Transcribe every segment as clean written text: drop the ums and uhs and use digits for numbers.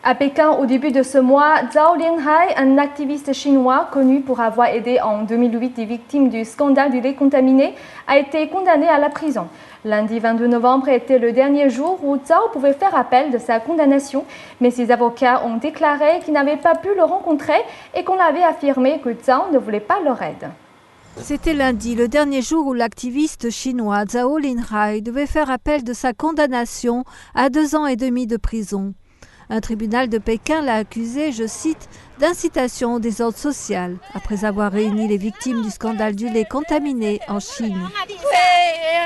À Pékin, au début de ce mois, Zhao Lianhai, un activiste chinois connu pour avoir aidé en 2008 des victimes du scandale du lait contaminé, a été condamné à la prison. Lundi 22 novembre était le dernier jour où Zhao pouvait faire appel de sa condamnation, mais ses avocats ont déclaré qu'ils n'avaient pas pu le rencontrer et qu'on avait affirmé que Zhao ne voulait pas leur aide. C'était lundi, le dernier jour où l'activiste chinois Zhao Lianhai devait faire appel de sa condamnation à 2 ans et demi de prison. Un tribunal de Pékin l'a accusé, je cite, d'incitation au désordre social, après avoir réuni les victimes du scandale du lait contaminé en Chine.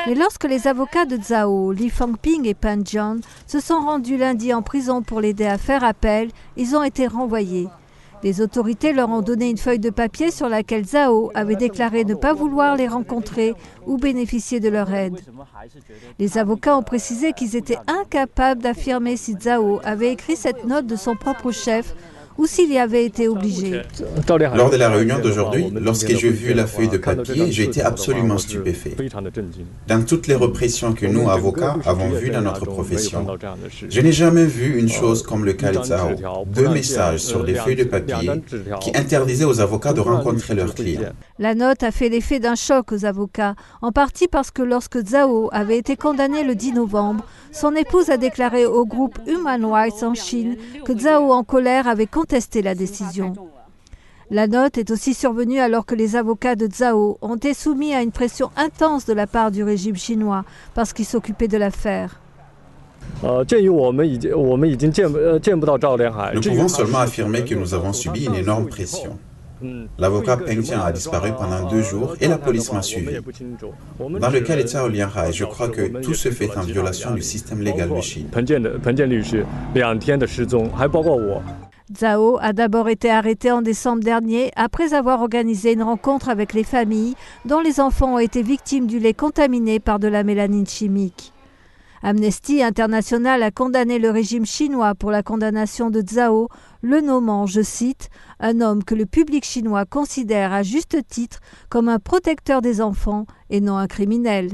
Mais lorsque les avocats de Zhao, Li Fangping et Pan Jian, se sont rendus lundi en prison pour l'aider à faire appel, ils ont été renvoyés. Les autorités leur ont donné une feuille de papier sur laquelle Zhao avait déclaré ne pas vouloir les rencontrer ou bénéficier de leur aide. Les avocats ont précisé qu'ils étaient incapables d'affirmer si Zhao avait écrit cette note de son propre chef ou s'il y avait été obligé. Lors de la réunion d'aujourd'hui, lorsque j'ai vu la feuille de papier, j'ai été absolument stupéfait. Dans toutes les répressions que nous, avocats, avons vues dans notre profession, je n'ai jamais vu une chose comme le cas de Zhao. 2 messages sur des feuilles de papier qui interdisaient aux avocats de rencontrer leurs clients. La note a fait l'effet d'un choc aux avocats, en partie parce que lorsque Zhao avait été condamné le 10 novembre, son épouse a déclaré au groupe Human Rights en Chine que Zhao, en colère, avait contesté la décision. La note est aussi survenue alors que les avocats de Zhao ont été soumis à une pression intense de la part du régime chinois parce qu'il s'occupait de l'affaire. Nous pouvons seulement affirmer que nous avons subi une énorme pression. L'avocat Peng Jian a disparu pendant 2 jours et la police m'a suivi. Dans le cas de Zhao Lianhai, je crois que tout se fait en violation du système légal de Chine. Zhao a d'abord été arrêté en décembre dernier après avoir organisé une rencontre avec les familles dont les enfants ont été victimes du lait contaminé par de la mélanine chimique. Amnesty International a condamné le régime chinois pour la condamnation de Zhao, le nommant, je cite, « un homme que le public chinois considère à juste titre comme un protecteur des enfants et non un criminel ».